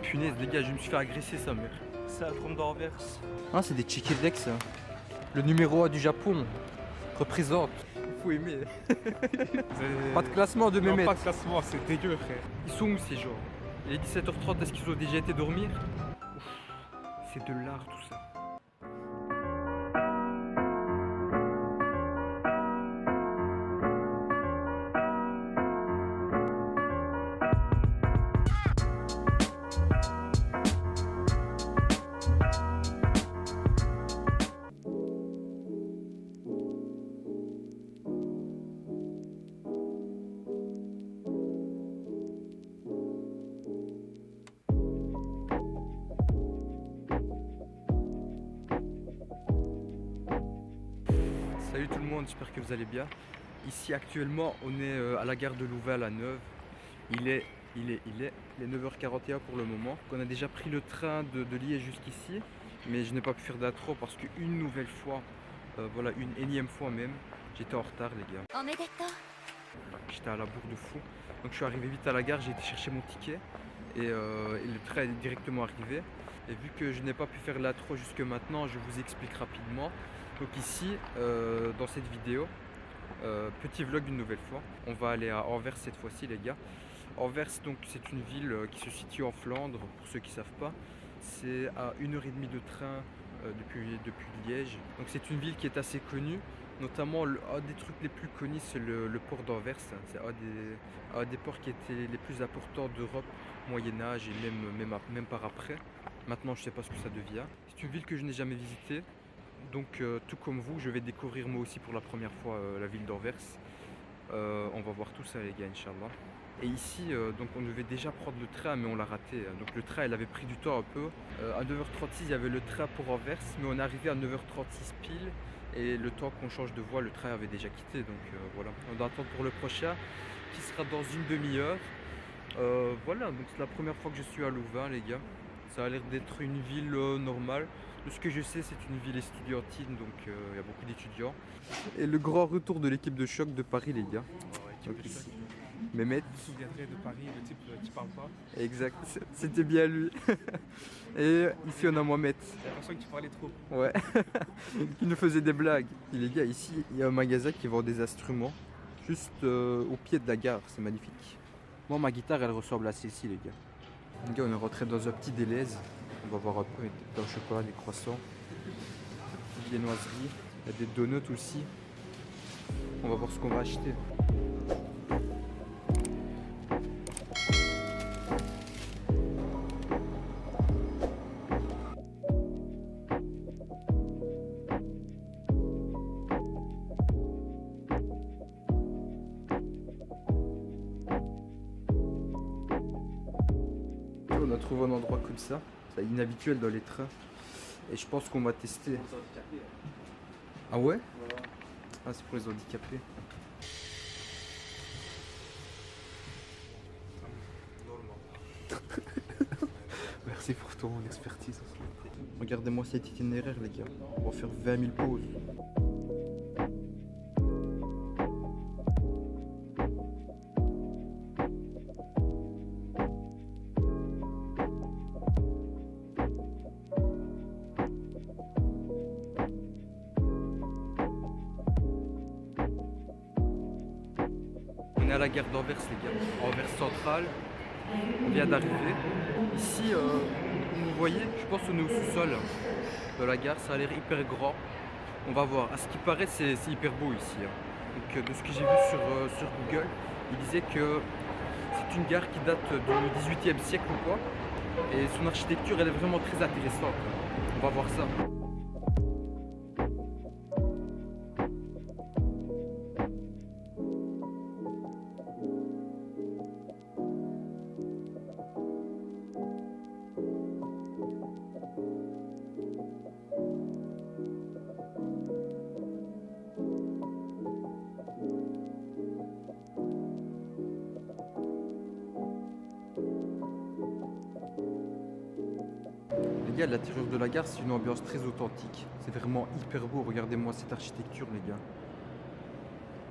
punaise, les gars, je me suis fait agresser, sa mère. C'est la trompe d'Anvers. Ah, c'est des Chicken ça. Le numéro 1 du Japon représente. Il faut aimer. Pas de classement de Non, Mehmet. pas de classement, c'est dégueu, frère. Ils sont où ces gens? Il est 17h30, est-ce qu'ils ont déjà été dormir? Ouf, c'est de l'art tout ça. Salut tout le monde, j'espère que vous allez bien. Ici actuellement on est à la gare de Louvain à Neuve. Il est 9h41 pour le moment. On a déjà pris le train de Liège jusqu'ici, mais je n'ai pas pu faire d'intro parce qu'une nouvelle fois, voilà une énième fois même, j'étais en retard les gars. J'étais à la bourre de fou. Donc je suis arrivé vite à la gare, j'ai été chercher mon ticket et le train est directement arrivé. Et vu que je n'ai pas pu faire l'intro jusque maintenant, je vous explique rapidement. Donc ici, dans cette vidéo, petit vlog une nouvelle fois, on va aller à Anvers cette fois-ci les gars. Anvers, donc c'est une ville qui se situe en Flandre, pour ceux qui ne savent pas. C'est à 1h30 de train depuis Liège. Donc c'est une ville qui est assez connue. Notamment, un des trucs les plus connus, c'est le port d'Anvers. C'est un des ports qui étaient les plus importants d'Europe, Moyen-Âge et même par après. Maintenant, je ne sais pas ce que ça devient. C'est une ville que je n'ai jamais visitée. Donc, tout comme vous, je vais découvrir moi aussi pour la première fois la ville d'Anvers. On va voir tout ça, les gars, Inch'Allah. Et ici, donc on devait déjà prendre le train, mais on l'a raté. Donc le train, il avait pris du temps un peu. À 9h36, il y avait le train pour Anvers, mais on est arrivé à 9h36 pile. Et le temps qu'on change de voie, le train avait déjà quitté. Donc voilà, on doit attendre pour le prochain, qui sera dans une demi-heure. Voilà, donc c'est la première fois que je suis à Louvain, les gars. Ça a l'air d'être une ville normale. De ce que je sais, c'est une ville estudiantine, donc il y a beaucoup d'étudiants. Et le grand retour de l'équipe de choc de Paris, les gars. Donc ici, Mehmet. Vous vous souviendrez de Paris, le type qui parle pas. Exact, c'était bien lui. Et ici, on a Mohamed. J'ai l'impression que tu parlais trop. Ouais, qui nous faisait des blagues. Et les gars, ici, il y a un magasin qui vend des instruments, juste au pied de la gare, c'est magnifique. Moi, ma guitare, elle ressemble à celle-ci, les gars. Les gars, on est rentré dans un petit Deleuze. On va voir un peu, des pains au chocolat, des croissants, des viennoiseries, il y a des donuts aussi. On va voir ce qu'on va acheter. On a trouvé un endroit comme ça, c'est inhabituel dans les trains. Et je pense qu'on va tester. Ah ouais? Ah, c'est pour les handicapés. Merci pour ton expertise. Regardez-moi cet itinéraire, les gars. On va faire 20 000 pauses. On est à la gare d'Anvers, les gars. Anvers centrale. On vient d'arriver. Ici, comme vous voyez, je pense qu'on est au sous-sol de la gare. Ça a l'air hyper grand. On va voir. À ce qui paraît, c'est hyper beau ici. Donc, de ce que j'ai vu sur Google, il disait que c'est une gare qui date du 18e siècle ou quoi. Et son architecture, elle est vraiment très intéressante. On va voir ça. Les gars, l'intérieur de la gare, c'est une ambiance très authentique. C'est vraiment hyper beau. Regardez-moi cette architecture, les gars.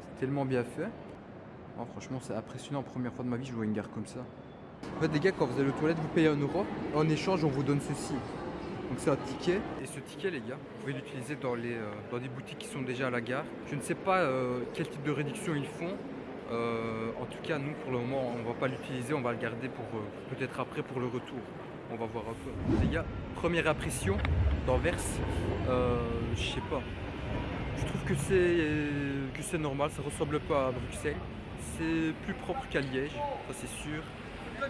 C'est tellement bien fait. Oh, franchement, c'est impressionnant. Première fois de ma vie, je vois une gare comme ça. En fait, les gars, quand vous allez aux toilettes, vous payez 1 euro. En échange, on vous donne ceci. Donc c'est un ticket. Et ce ticket, les gars, vous pouvez l'utiliser dans des boutiques qui sont déjà à la gare. Je ne sais pas quel type de réduction ils font. En tout cas, nous, pour le moment, on ne va pas l'utiliser. On va le garder pour peut-être après pour le retour. On va voir un peu. Les gars, première impression d'Anvers. Je sais pas. Je trouve que c'est normal. Ça ressemble pas à Bruxelles. C'est plus propre qu'à Liège, ça c'est sûr.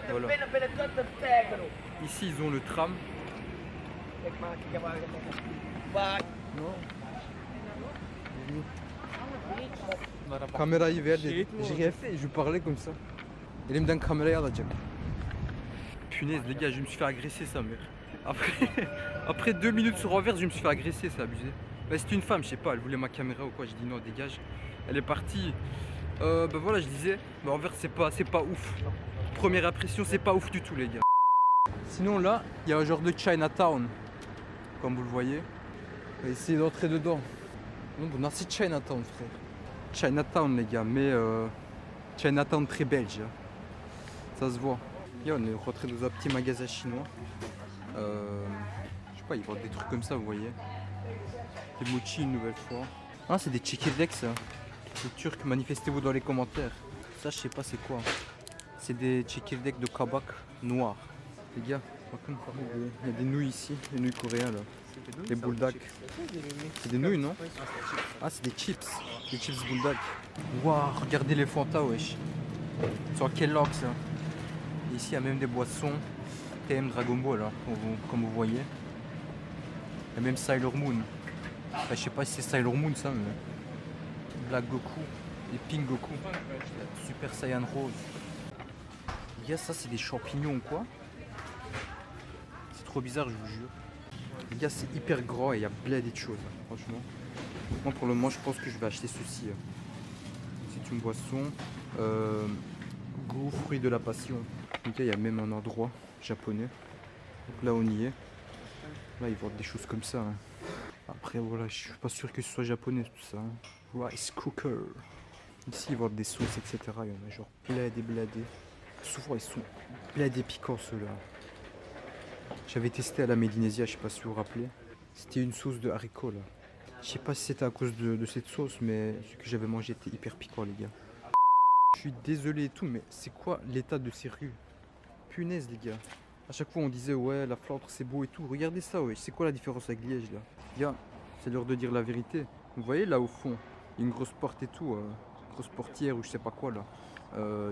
Voilà. Ici, ils ont le tram. Kamerayı ver dedi. J'ai fait, je parlais comme ça. Elimden kamerayı alacak. Punaise les gars, je me suis fait agresser sa mère. Après 2 minutes sur Anvers, je me suis fait agresser, c'est abusé. Bah, c'était une femme, je sais pas, elle voulait ma caméra ou quoi, j'ai dit non, dégage. Elle est partie. Bah voilà, je disais, bah Anvers c'est pas ouf. Première impression, c'est pas ouf du tout les gars. Sinon là, il y a un genre de Chinatown, comme vous le voyez. On va essayer d'entrer dedans. Non, c'est Chinatown frère. Chinatown les gars, mais Chinatown très belge. Hein. Ça se voit. Et on est rentré dans un petit magasin chinois. Je sais pas, ils vendent des trucs comme ça, vous voyez. Des mochi une nouvelle fois. Ah, c'est des çekirdek ça. Les Turcs, manifestez-vous dans les commentaires. Ça, je sais pas c'est quoi. C'est des çekirdek de kabak noirs. Les gars, il y a des nouilles ici, des nouilles coréennes là. Les buldak. C'est des nouilles, non? Ah, c'est des chips. Des chips buldak. Waouh, regardez les Fanta, wesh. Sur quel log ça? Et ici, il y a même des boissons. TM Dragon Ball, là, comme vous voyez. Il y a même Sailor Moon. Enfin, je sais pas si c'est Sailor Moon ça, mais. Black Goku et Pink Goku. Super Saiyan Rose. Les gars, ça c'est des champignons ou quoi? C'est trop bizarre, je vous jure. Les gars, c'est hyper grand et il y a plein de choses, hein, franchement. Moi, pour le moment, je pense que je vais acheter ceci. C'est une boisson. Goût fruit de la passion. Les gars, il y a même un endroit japonais. Donc là, on y est. Là, ils vendent des choses comme ça. Hein. Après, voilà, je suis pas sûr que ce soit japonais tout ça. Hein. Rice cooker. Ici, ils vendent des sauces, etc. Il y en a genre bladés. Souvent, ils sont bladés piquants ceux-là. J'avais testé à la Médinésia, je sais pas si vous vous rappelez. C'était une sauce de haricots là. Je sais pas si c'était à cause de cette sauce, mais ce que j'avais mangé était hyper piquant, les gars. Je suis désolé et tout, mais c'est quoi l'état de ces rues? Punaise, les gars. À chaque fois, on disait ouais, la Flandre c'est beau et tout. Regardez ça, ouais. C'est quoi la différence avec Liège là? Les gars, c'est l'heure de dire la vérité. Vous voyez là au fond, il y a une grosse porte et tout, grosse portière ou je sais pas quoi là,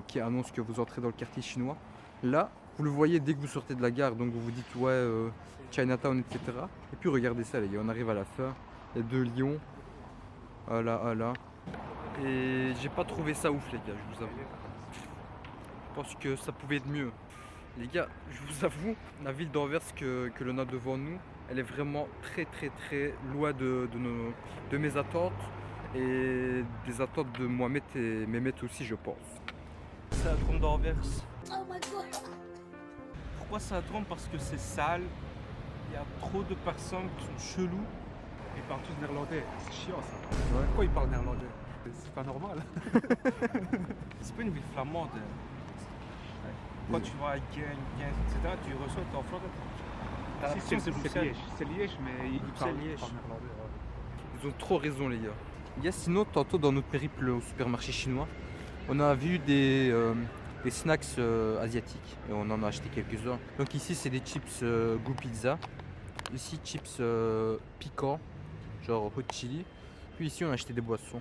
qui annonce que vous entrez dans le quartier chinois. Là, vous le voyez dès que vous sortez de la gare, donc vous vous dites ouais, Chinatown, etc. Et puis regardez ça, les gars, on arrive à la fin. Il y a 2 lions. Ah là. Et j'ai pas trouvé ça ouf, les gars, je vous avoue. Je pense que ça pouvait être mieux. Les gars, je vous avoue, la ville d'Anvers que l'on a devant nous, elle est vraiment très loin de mes attentes et des attentes de Mohamed et Mehmet aussi, je pense. C'est la trompe d'Anvers. Oh my god. Pourquoi ça trompe? Parce que c'est sale. Il y a trop de personnes qui sont cheloues. Ils parlent tous néerlandais. C'est chiant ça. Ouais. Pourquoi ils parlent néerlandais? C'est pas normal. C'est pas une ville flamande. Quand tu vas à Gent, etc., tu reçois en Flandre. Si, c'est Liège, mais ils parlent Liège. néerlandais. Ouais. Ils ont trop raison, les gars. Les gars, sinon, tantôt dans notre périple au supermarché chinois, on a vu des snacks asiatiques et on en a acheté quelques-uns. Donc ici, c'est des chips goût pizza. Ici, chips piquants, genre hot chili. Puis ici, on a acheté des boissons.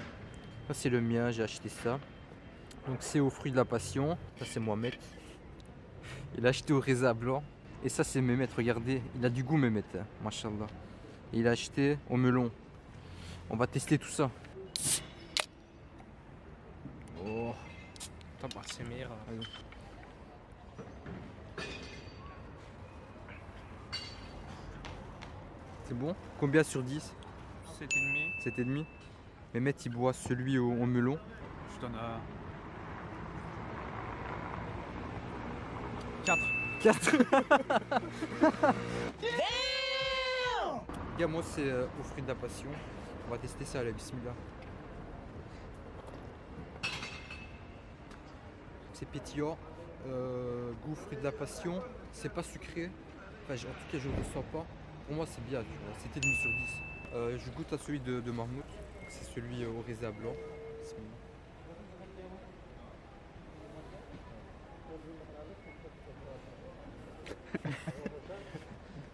Ça, c'est le mien, j'ai acheté ça. Donc c'est au fruit de la passion. Ça, c'est Mohamed. Il a acheté au raisin blanc. Et ça, c'est Mehmet, regardez. Il a du goût, Mehmet, hein, machallah. Et il a acheté au melon. On va tester tout ça. Oh. Attends, c'est meilleur. Allez. C'est bon? Combien sur 10? 7,5. 7,5. Mehmet, il boit celui au melon. Je donne 4. 4. Gars, moi c'est au fruit de la passion. On va tester ça à la bismillah. C'est pétillant. goût fruit de la passion, c'est pas sucré. Enfin, en tout cas, je le ressens pas. Pour moi, c'est bien, tu vois. C'est 7,5 sur 10. Je goûte à celui de Marmouth. C'est celui au raisin blanc. Bismillah.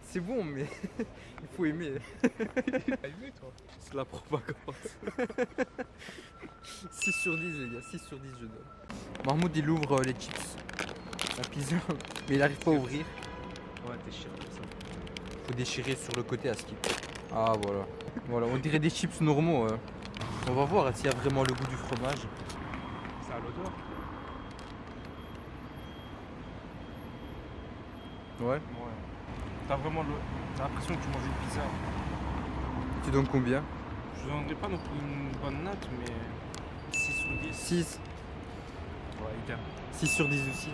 C'est bon, mais il faut aimer. T'as aimé, toi? C'est la propagande. 6 sur 10, les gars. 6 sur 10, je donne. Mahmoud, il ouvre les chips. La pizza. Mais il arrive pas à ouvrir. Ouais, t'es chiant comme ça. Faut déchirer sur le côté à skip. Ah, voilà. Voilà, on dirait des chips normaux. On va voir s'il y a vraiment le goût du fromage. C'est à l'odeur. Ouais. Ouais. T'as vraiment t'as l'impression que tu manges une pizza. Tu donnes combien? Je donnerais pas non plus une bonne note, mais 6 sur 10. 6. Ouais, idem. 6 sur 10 aussi.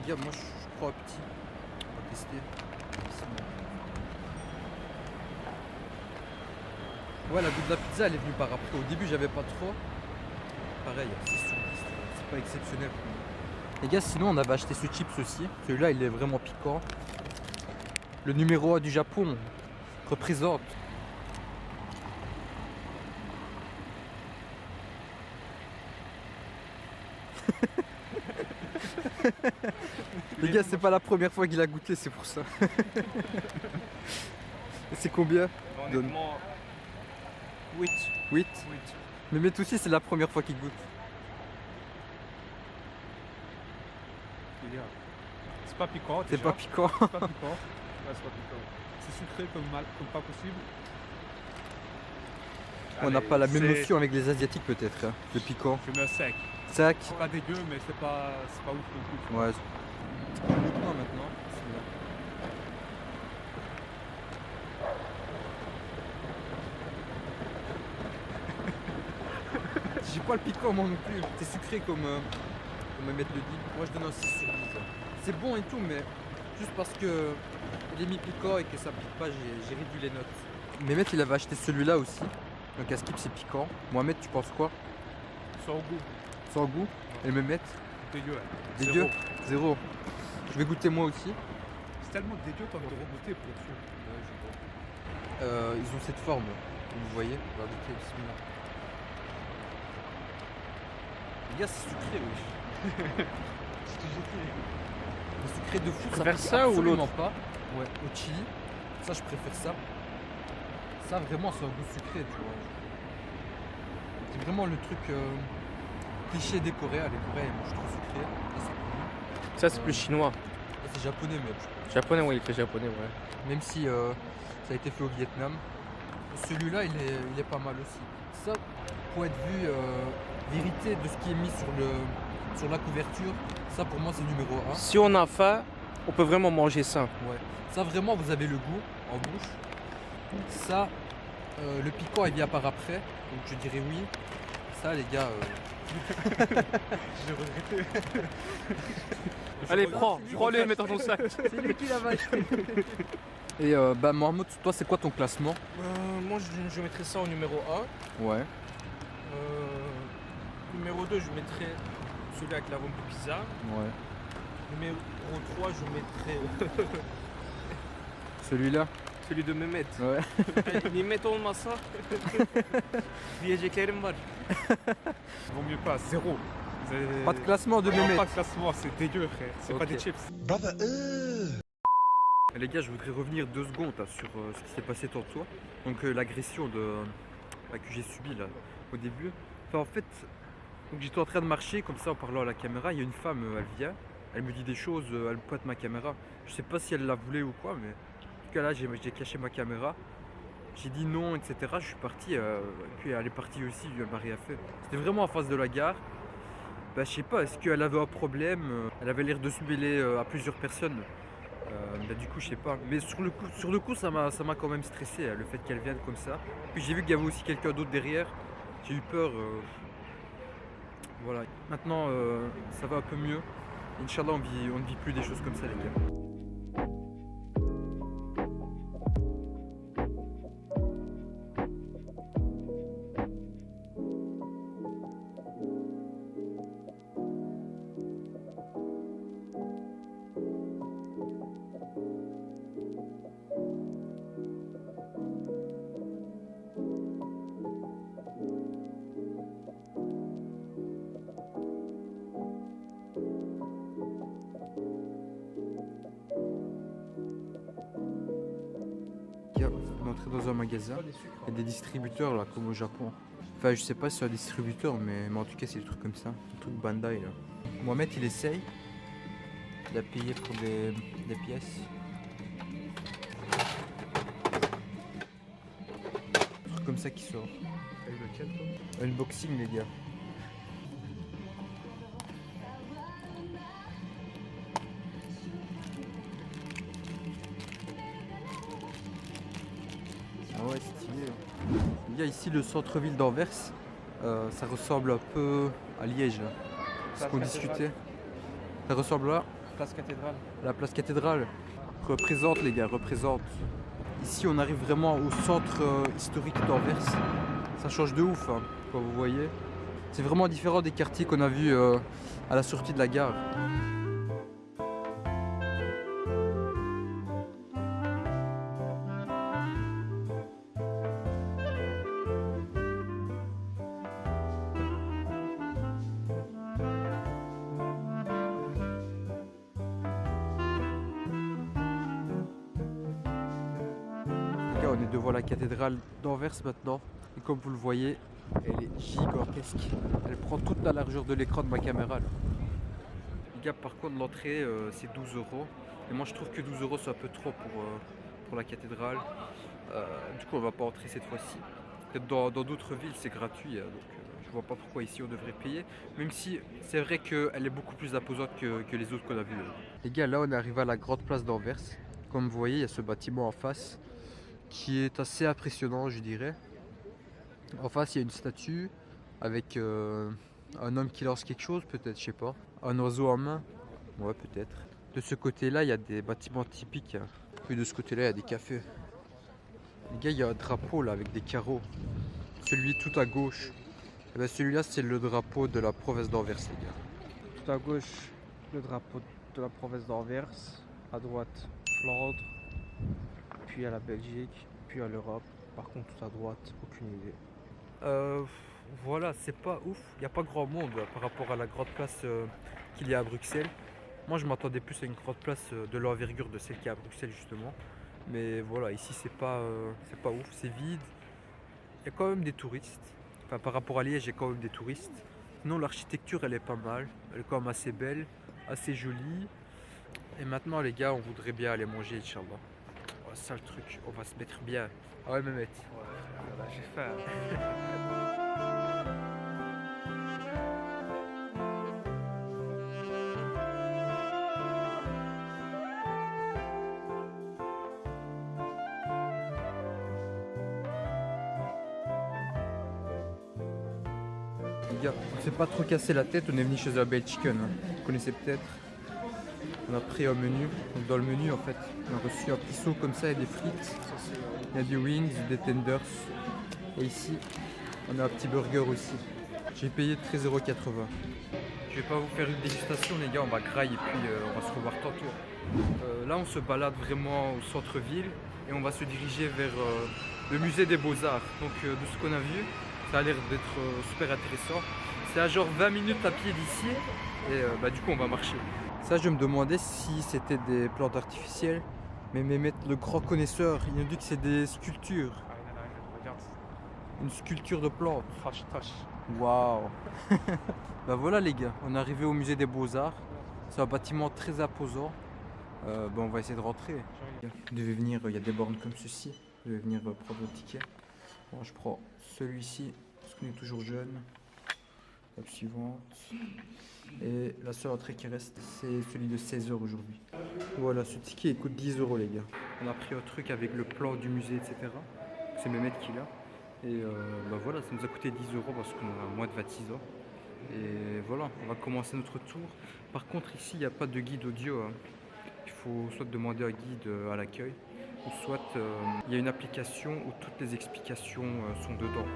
Les gars, moi je crois petit. On va tester. Ouais, la goût de la pizza elle est venue par après. Au début, j'avais pas trop. Pareil, 6 sur 10. C'est pas exceptionnel. Les gars, sinon on avait acheté ce chips aussi. Celui-là, il est vraiment piquant. Le numéro 1 du Japon représente. Les gars, c'est pas la première fois qu'il a goûté, c'est pour ça. Et c'est combien? Honnêtement, 8. 8. Mais Mehmet aussi, c'est la première fois qu'il goûte. C'est pas piquant. C'est déjà. pas piquant. C'est pas piquant. Ouais, c'est pas piquant. C'est sucré comme pas possible. On n'a Allez, pas la même c'est- notion avec les Asiatiques peut-être, hein, le piquant. Je mets un sec. Sac. C'est pas dégueu, mais c'est pas ouf non plus. Ouais. Goûte-moi maintenant. J'ai pas le piquant moi non plus. C'est sucré comme Mehmet le dit. Moi je donne un 6 sur 10. Hein. C'est bon et tout, mais juste parce que il est mis piquant et que ça pique pas, j'ai réduit les notes. Mehmet il avait acheté celui-là aussi. Donc à skip c'est piquant. Mohamed, tu penses quoi? Sans goût. Sans goût. Et Mehmet? Dégueu. Dégueu? Zéro. Je vais goûter moi aussi. C'est tellement dégueu qu'on devrait goûter pour être sûr. Ils ont cette forme, vous voyez. On va goûter, bismillah. Les gars, c'est sucré, wesh. C'est sucré de fou. préfères pique ça ou absolument pas. Ouais, au chili. Ça, je préfère ça. Ça, vraiment, c'est un goût sucré, tu vois. C'est vraiment le truc cliché des Coréens. Les Coréens, ils mangent trop sucré. Ça, c'est connu. Ça, c'est plus chinois. Ça, c'est japonais, même. Je pense. Japonais, oui, il fait japonais, ouais. Même si ça a été fait au Vietnam. Celui-là, il est pas mal aussi. Ça, point de vue vérité de ce qui est mis sur la couverture, ça pour moi c'est numéro 1. Si on a faim, on peut vraiment manger ça. Ouais. Ça vraiment vous avez le goût en bouche. Ça, le piquant il vient par après, donc je dirais oui. Ça les gars, J'ai regretté. Allez, prends-le et mets dans ton sac. c'est lui qui l'avait acheté. Et bah Mohamed, toi c'est quoi ton classement? Moi, je mettrais ça au numéro 1. Ouais. Numéro 2, je mettrais celui avec la bombe de pizza. Ouais. Numéro 3, je mettrais Celui-là? celui de Mehmet. Ouais. Mehmet olmasa diyeceklerim var. Vaut mieux pas, zéro. C'est- Pas de classement de Non, Mehmet. pas de classement, c'est dégueu, frère. C'est pas Ok. des chips. Les gars, je voudrais revenir 2 secondes là, sur ce qui s'est passé tantôt. Donc l'agression que j'ai subie là au début. Enfin, en fait, donc, j'étais en train de marcher comme ça en parlant à la caméra. Il y a une femme, elle vient, elle me dit des choses, elle pointe ma caméra. Je sais pas si elle la voulait ou quoi, mais en tout cas là, j'ai caché ma caméra. J'ai dit non, etc. Je suis parti, et puis elle est partie aussi, elle m'a rien fait. C'était vraiment en face de la gare. Bah, je sais pas, est-ce qu'elle avait un problème? Elle avait l'air de se mêler à plusieurs personnes. Bah, du coup, je sais pas. Mais sur le coup ça m'a quand même stressé, le fait qu'elle vienne comme ça. Puis j'ai vu qu'il y avait aussi quelqu'un d'autre derrière. J'ai eu peur. Voilà. Maintenant, ça va un peu mieux. Inch'Allah, on ne vit plus des choses comme ça, les gars. gars, on est entré dans un magasin. Il y a des distributeurs là, comme au Japon. Enfin, je sais pas si c'est un distributeur, mais en tout cas, c'est des trucs comme ça. Des trucs Bandai là. Mohamed, il essaye. Il a payé pour des pièces. Un truc comme ça qui sort. Avec lequel, toi? Unboxing, les gars. Ah ouais, stylé. Il y a ici le centre-ville d'Anvers. Ça ressemble un peu à Liège, là. Ce qu'on discutait. Ça ressemble à Place cathédrale. la place cathédrale. Représente, les gars, représente. Ici, on arrive vraiment au centre historique d'Anvers. Ça change de ouf, hein, quand vous voyez. C'est vraiment différent des quartiers qu'on a vus à la sortie de la gare. Les gars, on est devant la cathédrale d'Anvers maintenant. Et comme vous le voyez, elle est gigantesque. Elle prend toute la largeur de l'écran de ma caméra, là. Les gars, par contre, l'entrée, c'est 12 euros. Et moi, je trouve que 12 euros, c'est un peu trop pour la cathédrale. Du coup, on va pas entrer cette fois-ci. Peut-être dans d'autres villes, c'est gratuit. Hein, donc, je vois pas pourquoi ici, on devrait payer. Même si c'est vrai qu'elle est beaucoup plus imposante que les autres qu'on a vues. Les gars, là, on est arrivé à la grande place d'Anvers. Comme vous voyez, il y a ce bâtiment en face qui est assez impressionnant, je dirais. En face, il y a une statue avec un homme qui lance quelque chose, peut-être, je sais pas. Un oiseau en main, ouais, peut-être. De ce côté-là, il y a des bâtiments typiques. Hein. Puis de ce côté-là, il y a des cafés. Les gars, il y a un drapeau là avec des carreaux. Celui tout à gauche, eh ben, celui-là, c'est le drapeau de la province d'Anvers, les gars. Tout à gauche, le drapeau de la province d'Anvers. À droite, Flandre. Puis à la Belgique. Puis à l'Europe. Par contre, tout à droite, aucune idée. Voilà, c'est pas ouf. Il n'y a pas grand monde par rapport à la grande place qu'il y a à Bruxelles. Moi, je m'attendais plus à une grande place de l'envergure de celle qui est à Bruxelles, justement. Mais voilà, ici, c'est pas ouf, c'est vide. Il y a quand même des touristes. Enfin, par rapport à Liège, il y a quand même des touristes. Sinon, l'architecture, elle est pas mal. Elle est quand même assez belle, assez jolie. Et maintenant, les gars, on voudrait bien aller manger, Inch'Allah. Oh, ça, le truc, on va se mettre bien. Ah ouais, Mehmet. Voilà, j'ai faim. Les gars, on s'est pas trop cassé la tête, on est venu chez un Bell Chicken. Hein. Vous connaissez peut-être. On a pris un menu. Donc dans le menu, en fait, on a reçu un petit seau comme ça et des frites. Il y a des wings, des tenders. Et ici, on a un petit burger aussi. J'ai payé 13,80 €. Je vais pas vous faire une dégustation, les gars, on va grailler et puis on va se revoir tantôt. Là, on se balade vraiment au centre-ville et on va se diriger vers le musée des Beaux-Arts. Donc, de ce qu'on a vu, ça a l'air d'être super intéressant. C'est à genre 20 minutes à pied d'ici et du coup, on va marcher. Ça, je me demandais si c'était des plantes artificielles, mais Mehmet, le grand connaisseur, il nous dit que c'est des sculptures. Regarde. Une sculpture de plantes. Tache. Waouh. Bah voilà les gars, on est arrivé au musée des Beaux-Arts. C'est un bâtiment très imposant. On va essayer de rentrer. Vous devez venir, il y a des bornes comme ceci. Vous devez venir prendre votre ticket. Bon, je prends celui-ci, parce qu'on est toujours jeune. La suivante. Et la seule entrée qui reste, c'est celui de 16 € aujourd'hui. Voilà, ce ticket il coûte 10 € les gars. On a pris un truc avec le plan du musée, etc. C'est Mehmet qui l'a. Et voilà, ça nous a coûté 10 € parce qu'on a moins de 26 ans. Et voilà, on va commencer notre tour. Par contre, ici, il n'y a pas de guide audio. Hein. Il faut soit demander un guide à l'accueil, ou soit il y a une application où toutes les explications sont dedans.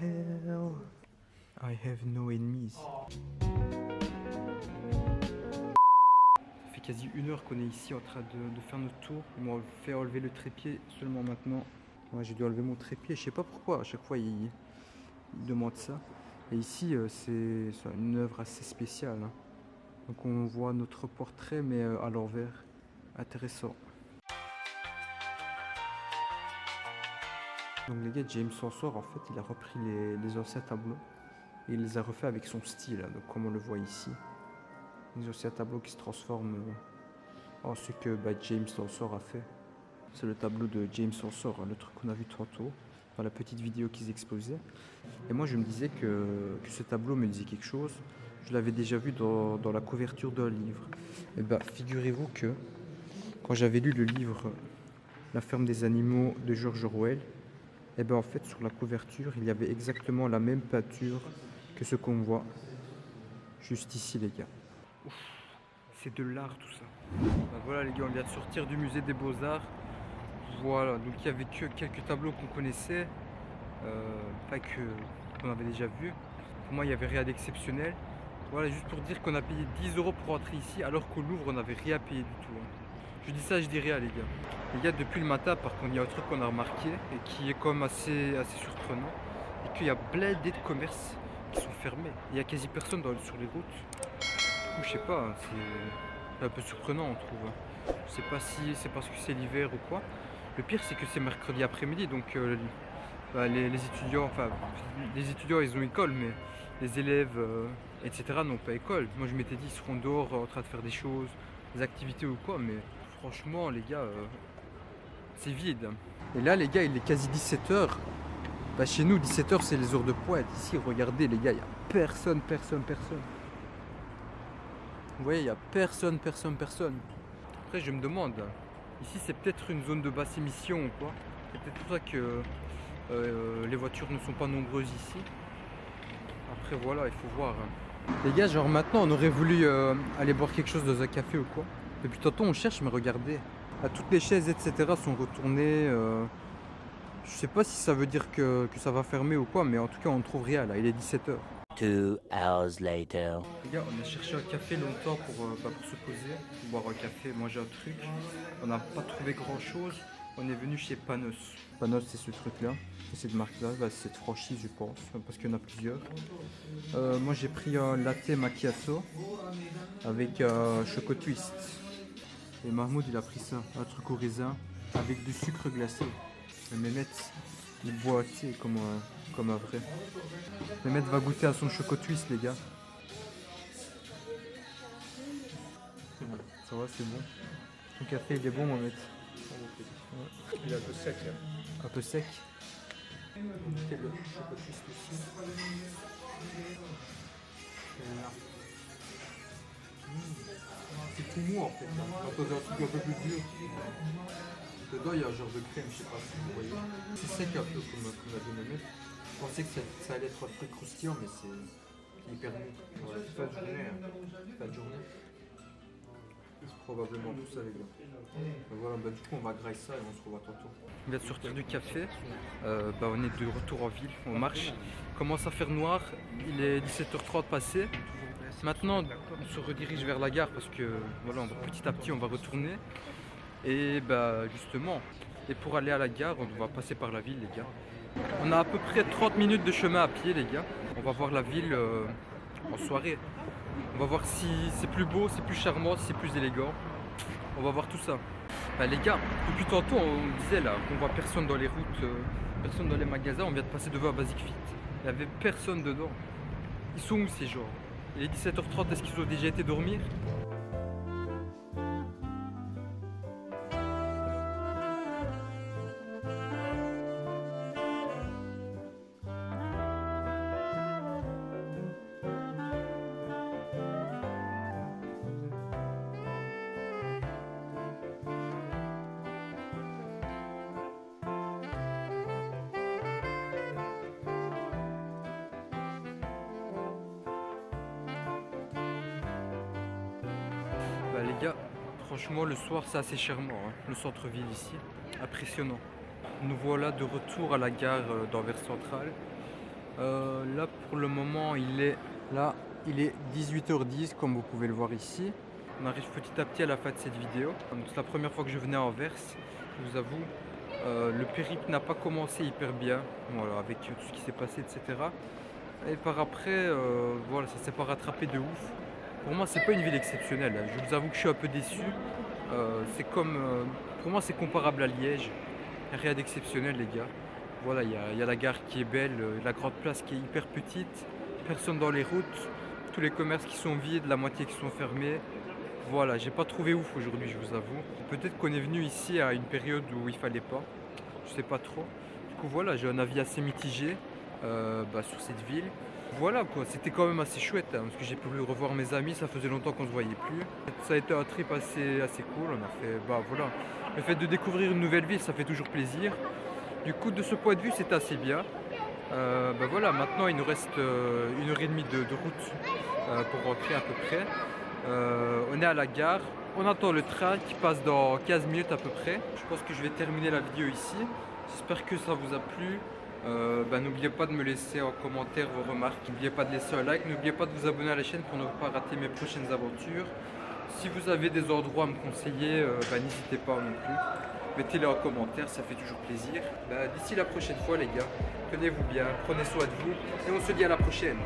hell? I have no enemies. Ça fait quasi 1 heure qu'on est ici en train de faire notre tour. Ils m'ont fait enlever le trépied seulement maintenant. Ouais, j'ai dû enlever mon trépied. Je sais pas pourquoi. À chaque fois, ils demandent ça. Et ici, c'est une œuvre assez spéciale. Hein. Donc on voit notre portrait, mais à l'envers. Intéressant. Donc les gars, James Ensor, en fait, il a repris les anciens tableaux et il les a refaits avec son style, hein, donc comme on le voit ici. Les anciens tableaux qui se transforment en ce que James Ensor a fait. C'est le tableau de James Ensor, hein, le truc qu'on a vu tantôt dans la petite vidéo qu'ils exposaient. Et moi, je me disais que ce tableau me disait quelque chose. Je l'avais déjà vu dans la couverture d'un livre. Et figurez-vous que quand j'avais lu le livre La ferme des animaux de George Orwell, et en fait sur la couverture il y avait exactement la même peinture que ce qu'on voit juste ici les gars. Ouf, c'est de l'art tout ça. Voilà les gars, on vient de sortir du musée des Beaux-Arts. Voilà, donc il y avait que quelques tableaux qu'on connaissait, qu'on avait déjà vu. Pour moi il n'y avait rien d'exceptionnel. Voilà, juste pour dire qu'on a payé 10 € pour entrer ici alors qu'au Louvre on n'avait rien payé du tout. Hein. Je dis ça, je dis rien les gars. Les gars, depuis le matin, par contre, il y a un truc qu'on a remarqué et qui est quand même assez surprenant. Et qu'il y a blindé de commerces qui sont fermés. Il n'y a quasi personne sur les routes. Du coup, je sais pas, hein, c'est un peu surprenant on trouve. Je sais pas si c'est parce que c'est l'hiver ou quoi. Le pire c'est que c'est mercredi après-midi, donc les étudiants ils ont école, mais les élèves etc. n'ont pas école. Moi je m'étais dit ils seront dehors en train de faire des choses, des activités ou quoi, mais franchement les gars c'est vide. Et là les gars il est quasi 17h. Chez nous 17h c'est les heures de pointe. Ici regardez les gars, il n'y a personne. Vous voyez, il n'y a personne. Après je me demande, ici c'est peut-être une zone de basse émission ou quoi. C'est peut-être pour ça que les voitures ne sont pas nombreuses ici. Après voilà, il faut voir. Les gars, genre maintenant on aurait voulu aller boire quelque chose dans un café ou quoi. Depuis tantôt on cherche, mais regardez. Toutes les chaises etc. sont retournées. Je sais pas si ça veut dire que ça va fermer ou quoi, mais en tout cas on ne trouve rien là, il est 17h. 2 hours later. Les gars, on a cherché un café longtemps pour se poser, pour boire un café, manger un truc. On n'a pas trouvé grand chose. On est venu chez Panos. Panos c'est ce truc là, c'est cette marque là, c'est cette franchise je pense, parce qu'il y en a plusieurs. Moi j'ai pris un latte macchiato avec choco twist. Et Mahmoud il a pris ça, un truc au raisin avec du sucre glacé. Et Mehmet il boit comme un vrai. Mehmet va goûter à son choco twist les gars. Ça va, c'est bon. Ton café il est bon Mehmet. Ouais. Il est un peu sec. Hein. Un peu sec. Goûter le choco twist aussi. C'est tout mou en fait. Quand on a un truc un peu plus dur. Dedans il y a un genre de crème, je sais pas si vous voyez. C'est sec un peu comme a dit Mehmet. Je pensais que ça allait être un truc croustillant, mais c'est hyper mou. Voilà, c'est pas de journée. Pas de journée. C'est probablement tout ça les gars. Voilà, du coup on va grailler ça et on se revoit tantôt. On vient de sortir du café, on est de retour en ville, on marche. Il commence à faire noir, il est 17h30 passé. Maintenant on se redirige vers la gare parce que voilà, petit à petit on va retourner. Et justement, et pour aller à la gare, on va passer par la ville les gars. On a à peu près 30 minutes de chemin à pied les gars. On va voir la ville en soirée. On va voir si c'est plus beau, c'est plus charmant, si c'est plus élégant. On va voir tout ça. Les gars, depuis tantôt on disait là qu'on voit personne dans les routes, personne dans les magasins. On vient de passer devant un Basic Fit. Il n'y avait personne dedans. Ils sont où ces gens? Il est 17h30, est-ce qu'ils ont déjà été dormir? Les gars, franchement le soir c'est assez charmant, hein. Le centre-ville ici, impressionnant. Nous voilà de retour à la gare d'Anvers Centrale. Là pour le moment il est 18h10 comme vous pouvez le voir ici. On arrive petit à petit à la fin de cette vidéo. Donc, c'est la première fois que je venais à Anvers, je vous avoue. Le périple n'a pas commencé hyper bien, voilà, avec tout ce qui s'est passé, etc. Et par après, voilà, ça s'est pas rattrapé de ouf. Pour moi, c'est pas une ville exceptionnelle. Je vous avoue que je suis un peu déçu. Pour moi, c'est comparable à Liège. Y a rien d'exceptionnel, les gars. Voilà, il y a la gare qui est belle, la grande place qui est hyper petite, personne dans les routes, tous les commerces qui sont vides, la moitié qui sont fermés. Voilà, j'ai pas trouvé ouf aujourd'hui, je vous avoue. Peut-être qu'on est venu ici à une période où il fallait pas, je sais pas trop. Du coup, voilà, j'ai un avis assez mitigé sur cette ville. Voilà quoi, c'était quand même assez chouette parce que j'ai pu revoir mes amis, ça faisait longtemps qu'on se voyait plus. Ça a été un trip assez cool, on a fait, voilà. Le fait de découvrir une nouvelle ville, ça fait toujours plaisir. Du coup, de ce point de vue, c'est assez bien. Voilà, maintenant il nous reste 1h30 de route pour rentrer à peu près. On est à la gare, on attend le train qui passe dans 15 minutes à peu près. Je pense que je vais terminer la vidéo ici. J'espère que ça vous a plu. N'oubliez pas de me laisser en commentaire vos remarques. N'oubliez pas de laisser un like. N'oubliez pas de vous abonner à la chaîne pour ne pas rater mes prochaines aventures. Si vous avez des endroits à me conseiller, n'hésitez pas non plus. Mettez-les en commentaire, ça fait toujours plaisir. D'ici la prochaine fois les gars, tenez-vous bien, prenez soin de vous et on se dit à la prochaine.